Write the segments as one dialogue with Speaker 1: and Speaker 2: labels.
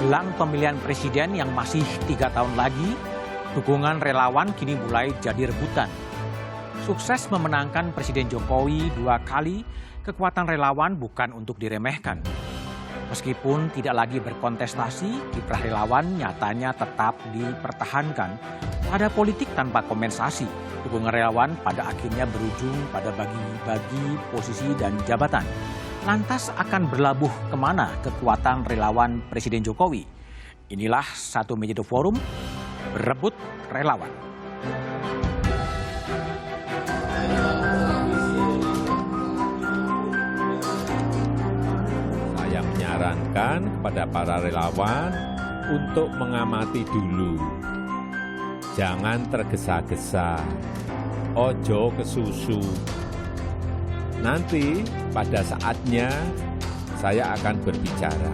Speaker 1: Jelang pemilihan presiden yang masih 3 tahun lagi, dukungan relawan kini mulai jadi rebutan. Sukses memenangkan Presiden Jokowi 2 kali, kekuatan relawan bukan untuk diremehkan. Meskipun tidak lagi berkontestasi, kiprah relawan nyatanya tetap dipertahankan. Ada politik tanpa kompensasi. Dukungan relawan pada akhirnya berujung pada bagi-bagi posisi dan jabatan. Lantas akan berlabuh kemana kekuatan relawan Presiden Jokowi? Inilah Satu Meja The Forum, berebut relawan.
Speaker 2: Saya menyarankan kepada para relawan untuk mengamati dulu. Jangan tergesa-gesa, ojo kesusu. Nanti pada saatnya saya akan berbicara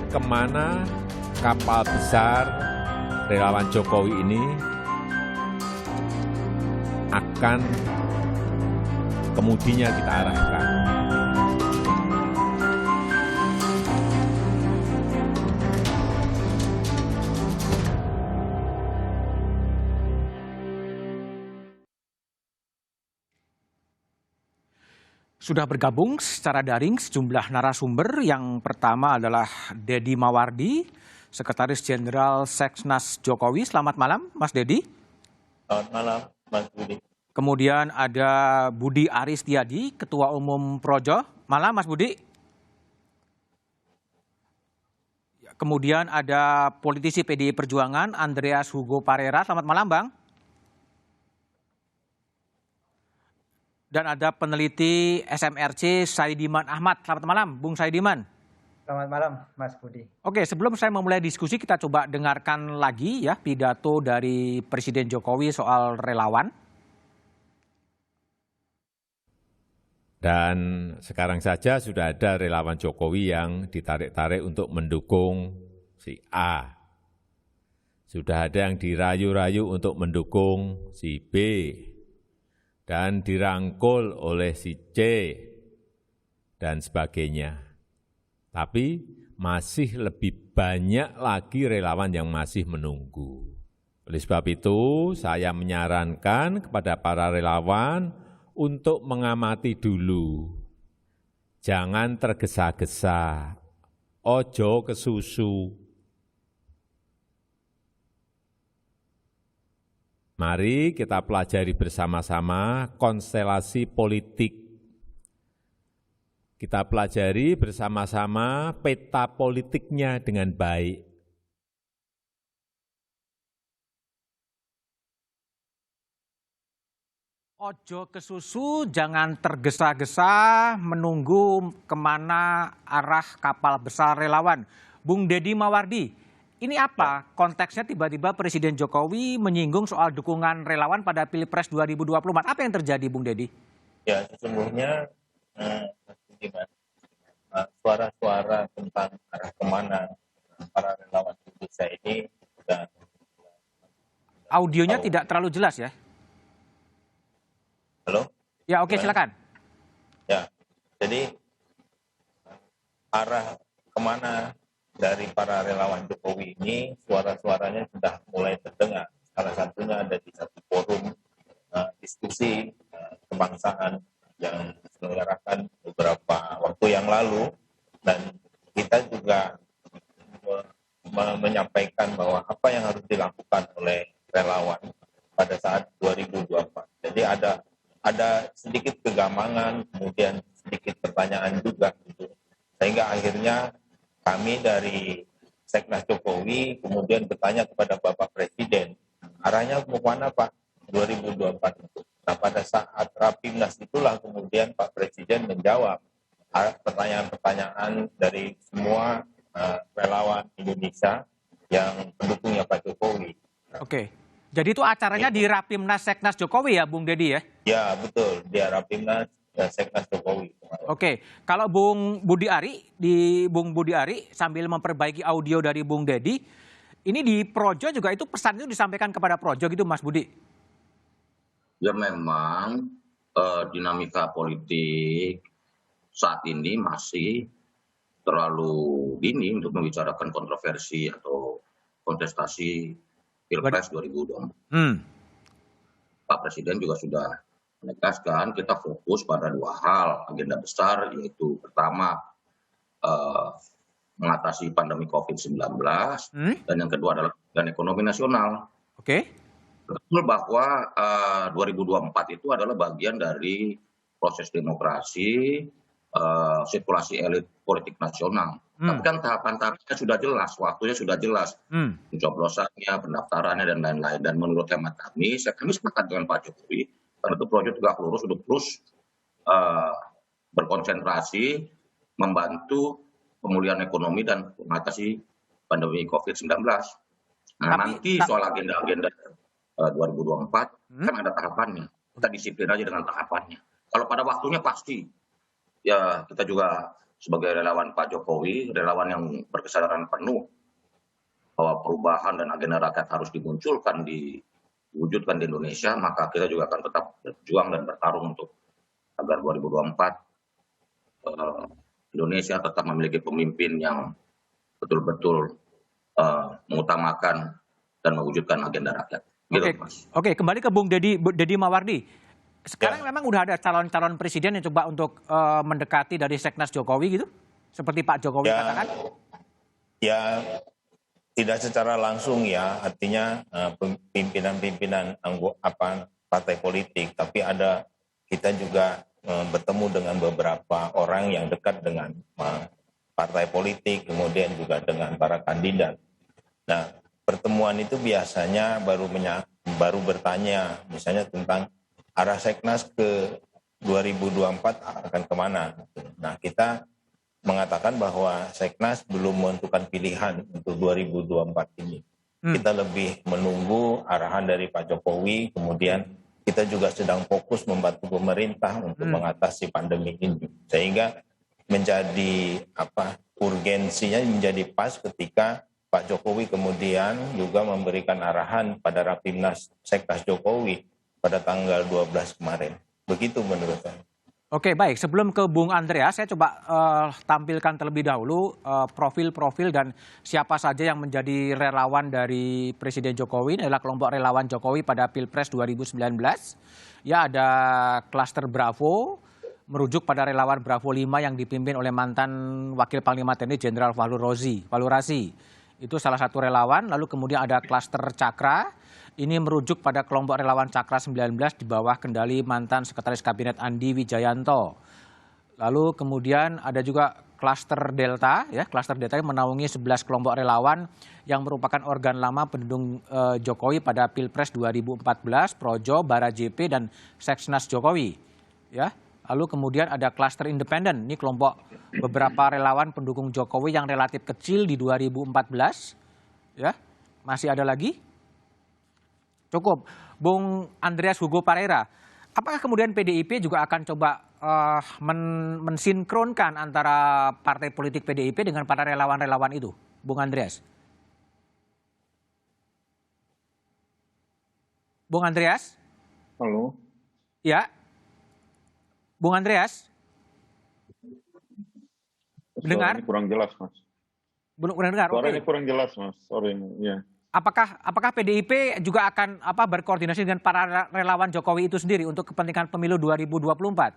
Speaker 2: kemana kapal besar relawan Jokowi ini akan kemudinya kita arahkan.
Speaker 1: Sudah bergabung secara daring sejumlah narasumber. Yang pertama adalah Deddy Mawardi, Sekretaris Jenderal Seksnas Jokowi. Selamat malam, Mas Deddy.
Speaker 3: Selamat malam, Mas Budi.
Speaker 1: Kemudian ada Budi Aristiadi, Ketua Umum Projo. Malam, Mas Budi. Kemudian ada politisi PDI Perjuangan, Andreas Hugo Parera. Selamat malam, Bang. Dan ada peneliti SMRC Saidiman Ahmad. Selamat malam, Bung Saidiman.
Speaker 4: Selamat malam, Mas Budi.
Speaker 1: Oke, sebelum saya memulai diskusi, kita coba dengarkan lagi ya pidato dari Presiden Jokowi soal relawan.
Speaker 2: Dan sekarang saja sudah ada relawan Jokowi yang ditarik-tarik untuk mendukung si A. Sudah ada yang dirayu-rayu untuk mendukung si B. Dan dirangkul oleh si C, dan sebagainya. Tapi masih lebih banyak lagi relawan yang masih menunggu. Oleh sebab itu, saya menyarankan kepada para relawan untuk mengamati dulu. Jangan tergesa-gesa, ojo kesusu. Mari kita pelajari bersama-sama konstelasi politik. Kita pelajari bersama-sama peta politiknya dengan baik.
Speaker 1: Ojo kesusu, jangan tergesa-gesa menunggu kemana arah kapal besar relawan. Bung Deddy Mawardi, ini apa konteksnya tiba-tiba Presiden Jokowi menyinggung soal dukungan relawan pada Pilpres 2024? Apa yang terjadi, Bung Deddy?
Speaker 3: Ya, sesungguhnya suara-suara tentang arah kemana para relawan Indonesia ini sudah.
Speaker 1: Audionya tidak terlalu jelas ya?
Speaker 3: Halo?
Speaker 1: Ya, oke, silakan.
Speaker 3: Ya, jadi arah kemana dari para relawan Jokowi ini, suara-suaranya sudah mulai terdengar. Salah satunya ada di satu forum diskusi kebangsaan yang diselenggarakan beberapa waktu yang lalu, dan kita juga menyampaikan bahwa apa yang harus dilakukan oleh relawan pada saat 2024. Jadi ada sedikit kegamangan, kemudian sedikit pertanyaan juga gitu. Sehingga akhirnya kami dari Seknas Jokowi kemudian bertanya kepada Bapak Presiden, arahnya mau mana Pak 2024 itu? Nah, pada saat Rapimnas itulah kemudian Pak Presiden menjawab pertanyaan-pertanyaan dari semua relawan Indonesia yang pendukungnya Pak Jokowi.
Speaker 1: Oke, jadi itu acaranya di Rapimnas Seknas Jokowi ya, Bung Deddy ya?
Speaker 3: Ya, betul, di Rapimnas Seknas Jokowi.
Speaker 1: Oke, kalau Bung Budi Ari sambil memperbaiki audio dari Bung Deddy, ini di Projo juga itu pesan itu disampaikan kepada Projo gitu, Mas Budi?
Speaker 5: Ya memang dinamika politik saat ini masih terlalu dini untuk membicarakan kontroversi atau kontestasi Pilpres 2024. Pak Presiden juga sudah menegaskan kita fokus pada 2 hal agenda besar, yaitu pertama mengatasi pandemi COVID-19 dan yang kedua adalah pemulihan ekonomi nasional. Betul bahwa 2024 itu adalah bagian dari proses demokrasi, sirkulasi elit politik nasional. Tapi kan tahapan-tahapannya sudah jelas, waktunya sudah jelas, pencoblosannya, pendaftarannya dan lain-lain. Dan menurut hemat kami sepakat dengan Pak Jokowi, karena itu Projo Tegak Lurus untuk terus berkonsentrasi membantu pemulihan ekonomi dan mengatasi pandemi COVID-19. Nah, nanti soal agenda-agenda 2024 kan ada tahapannya. Kita disiplin aja dengan tahapannya. Kalau pada waktunya pasti, ya kita juga sebagai relawan Pak Jokowi, relawan yang berkesadaran penuh bahwa perubahan dan agenda rakyat harus dimunculkan, diwujudkan di Indonesia, maka kita juga akan tetap berjuang dan bertarung untuk agar 2024 Indonesia tetap memiliki pemimpin yang betul-betul mengutamakan dan mewujudkan agenda rakyat.
Speaker 1: Oke, kembali ke Bung Deddy Mawardi. Sekarang memang udah ada calon-calon presiden yang coba untuk mendekati dari Seknas Jokowi gitu? Seperti Pak Jokowi katakan?
Speaker 3: Ya, tidak secara langsung ya, artinya pimpinan-pimpinan partai politik, tapi kita juga bertemu dengan beberapa orang yang dekat dengan partai politik, kemudian juga dengan para kandidat. Nah, pertemuan itu biasanya baru bertanya misalnya tentang arah Seknas ke 2024 akan kemana. Nah, kita mengatakan bahwa Seknas belum menentukan pilihan untuk 2024 ini. Kita lebih menunggu arahan dari Pak Jokowi, kemudian kita juga sedang fokus membantu pemerintah untuk mengatasi pandemi ini. Sehingga menjadi urgensinya menjadi pas ketika Pak Jokowi kemudian juga memberikan arahan pada Rapimnas Seknas Jokowi pada tanggal 12 kemarin. Begitu menurut saya.
Speaker 1: Oke, baik. Sebelum ke Bung Andreas, saya coba tampilkan terlebih dahulu profil-profil dan siapa saja yang menjadi relawan dari Presiden Jokowi. Ini adalah kelompok relawan Jokowi pada Pilpres 2019. Ya, ada klaster Bravo, merujuk pada relawan Bravo 5 yang dipimpin oleh mantan Wakil Panglima TNI Jenderal Fahlur-Razi. Itu salah satu relawan. Lalu kemudian ada klaster Cakra. Ini merujuk pada kelompok relawan Cakra 19 di bawah kendali mantan Sekretaris Kabinet Andi Wijayanto. Lalu kemudian ada juga klaster Delta. Ya, klaster Delta yang menaungi 11 kelompok relawan yang merupakan organ lama pendukung Jokowi pada Pilpres 2014, Projo, Bara JP, dan Seksnas Jokowi. Ya. Lalu kemudian ada klaster independen, ini kelompok beberapa relawan pendukung Jokowi yang relatif kecil di 2014. Ya, masih ada lagi? Cukup. Bung Andreas Hugo Pareira, apakah kemudian PDIP juga akan coba mensinkronkan antara partai politik PDIP dengan para relawan-relawan itu? Bung Andreas. Bung Andreas?
Speaker 6: Halo.
Speaker 1: Ya. Bung Andreas? Mendengar?
Speaker 6: Suaranya kurang jelas, Mas.
Speaker 1: Belum mendengar.
Speaker 6: Suaranya kurang jelas, Mas. Sorry, ya.
Speaker 1: Apakah PDIP juga akan berkoordinasi dengan para relawan Jokowi itu sendiri untuk kepentingan pemilu 2024?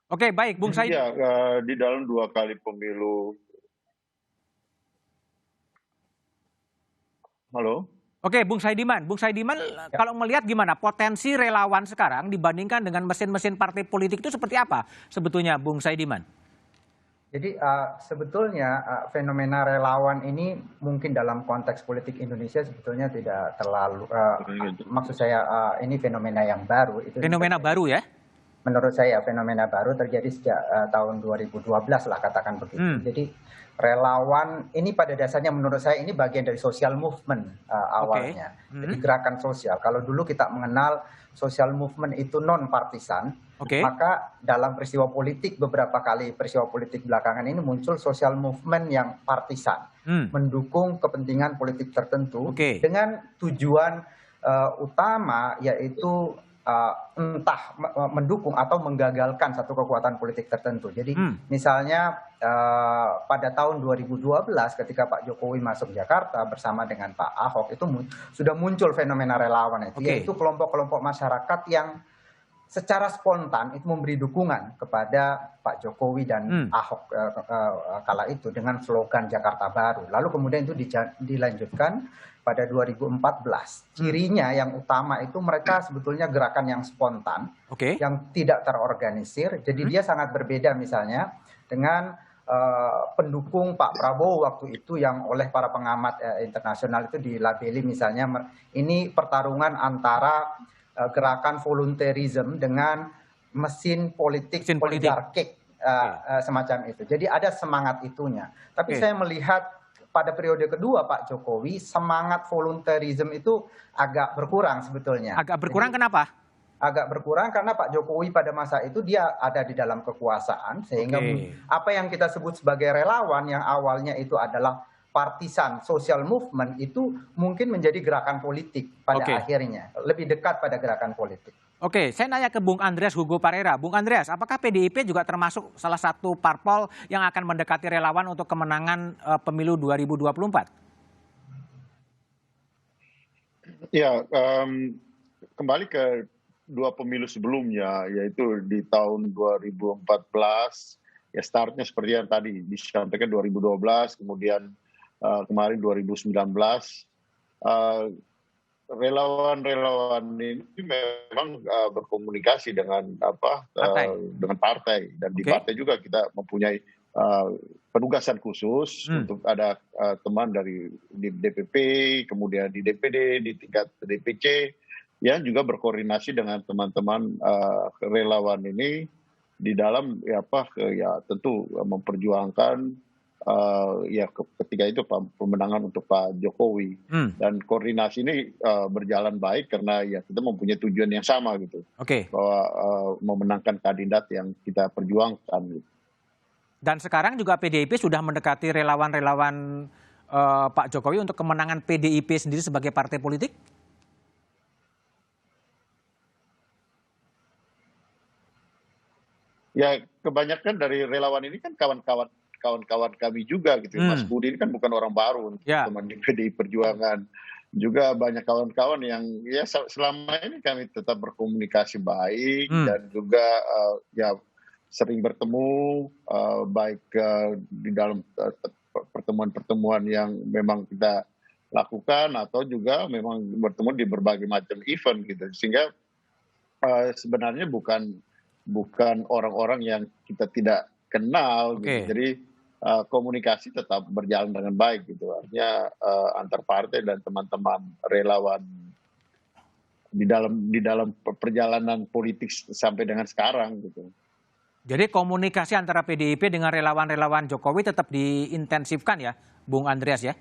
Speaker 1: Oke, baik, Bung Said.
Speaker 6: Ya, di dalam 2 kali pemilu. Halo.
Speaker 1: Oke, Bung Saidiman, kalau melihat gimana potensi relawan sekarang dibandingkan dengan mesin-mesin partai politik itu seperti apa sebetulnya, Bung Saidiman?
Speaker 4: Jadi sebetulnya fenomena relawan ini mungkin dalam konteks politik Indonesia sebetulnya tidak terlalu, maksud saya ini fenomena yang baru.
Speaker 1: Fenomena baru ya?
Speaker 4: Menurut saya fenomena baru terjadi sejak tahun 2012 lah katakan begitu. Jadi relawan ini pada dasarnya menurut saya ini bagian dari social movement awalnya. Jadi gerakan sosial. Kalau dulu kita mengenal social movement itu non partisan, maka dalam peristiwa politik beberapa kali peristiwa politik belakangan ini muncul social movement yang partisan, mendukung kepentingan politik tertentu dengan tujuan utama yaitu entah mendukung atau menggagalkan satu kekuatan politik tertentu. Jadi misalnya pada tahun 2012 ketika Pak Jokowi masuk Jakarta bersama dengan Pak Ahok itu sudah muncul fenomena relawan itu, yaitu kelompok-kelompok masyarakat yang secara spontan itu memberi dukungan kepada Pak Jokowi dan Ahok kala itu dengan slogan Jakarta Baru. Lalu kemudian itu dilanjutkan pada 2014. Cirinya yang utama itu mereka sebetulnya gerakan yang spontan, yang tidak terorganisir. Jadi dia sangat berbeda misalnya dengan pendukung Pak Prabowo waktu itu yang oleh para pengamat internasional itu dilabeli misalnya ini pertarungan antara gerakan volunteerism dengan mesin politik oligarkik semacam itu. Jadi ada semangat itunya. Tapi saya melihat pada periode kedua Pak Jokowi semangat volunteerism itu agak berkurang sebetulnya.
Speaker 1: Agak berkurang. Jadi, kenapa?
Speaker 4: Agak berkurang karena Pak Jokowi pada masa itu dia ada di dalam kekuasaan sehingga apa yang kita sebut sebagai relawan yang awalnya itu adalah partisan social movement itu mungkin menjadi gerakan politik pada akhirnya, lebih dekat pada gerakan politik.
Speaker 1: Oke, saya nanya ke Bung Andreas Hugo Parera. Bung Andreas, apakah PDIP juga termasuk salah satu parpol yang akan mendekati relawan untuk kemenangan pemilu 2024?
Speaker 6: Ya, kembali ke dua pemilu sebelumnya, yaitu di tahun 2014, ya startnya seperti yang tadi disampaikan 2012, kemudian kemarin 2019, relawan-relawan ini memang berkomunikasi dengan dengan partai, dan di partai juga kita mempunyai penugasan khusus untuk ada teman dari di DPP, kemudian di DPD, di tingkat DPC yang juga berkoordinasi dengan teman-teman relawan ini di dalam ya tentu memperjuangkan ketika itu pemenangan untuk Pak Jokowi. Dan koordinasi ini berjalan baik karena ya kita mempunyai tujuan yang sama gitu, bahwa memenangkan kandidat yang kita perjuangkan gitu.
Speaker 1: Dan sekarang juga PDIP sudah mendekati relawan-relawan Pak Jokowi untuk kemenangan PDIP sendiri sebagai partai politik?
Speaker 6: Ya, kebanyakan dari relawan ini kan kawan-kawan kami juga gitu. Mas Budi ini kan bukan orang baru, teman di PDI Perjuangan. Juga banyak kawan-kawan yang ya selama ini kami tetap berkomunikasi baik dan juga ya sering bertemu baik di dalam pertemuan-pertemuan yang memang kita lakukan atau juga memang bertemu di berbagai macam event gitu. Sehingga sebenarnya bukan orang-orang yang kita tidak kenal gitu. Jadi komunikasi tetap berjalan dengan baik gitu, artinya antar partai dan teman-teman relawan di dalam perjalanan politik sampai dengan sekarang gitu.
Speaker 1: Jadi komunikasi antara PDIP dengan relawan-relawan Jokowi tetap diintensifkan ya, Bung Andreas ya?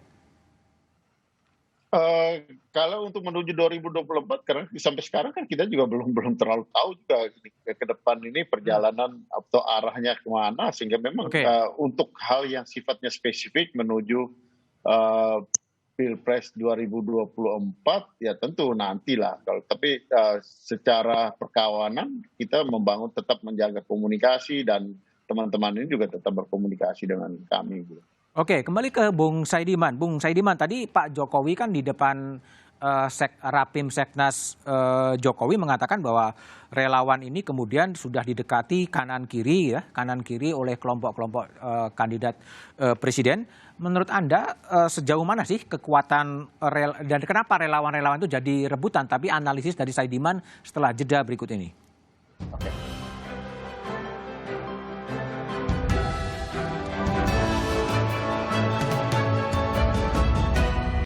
Speaker 6: Kalau untuk menuju 2024, karena sampai sekarang kan kita juga belum terlalu tahu juga ke depan ini perjalanan atau arahnya kemana, sehingga memang untuk hal yang sifatnya spesifik menuju Pilpres 2024 ya tentu nantilah. Tapi secara perkawanan kita membangun, tetap menjaga komunikasi, dan teman-teman ini juga tetap berkomunikasi dengan kami gitu.
Speaker 1: Oke, kembali ke Bung Saidiman. Bung Saidiman, tadi Pak Jokowi kan di depan Rapim Seknas Jokowi mengatakan bahwa relawan ini kemudian sudah didekati kanan kiri oleh kelompok-kelompok kandidat presiden. Menurut Anda sejauh mana sih kekuatan dan kenapa relawan-relawan itu jadi rebutan? Tapi analisis dari Saidiman setelah jeda berikut ini.
Speaker 4: Oke.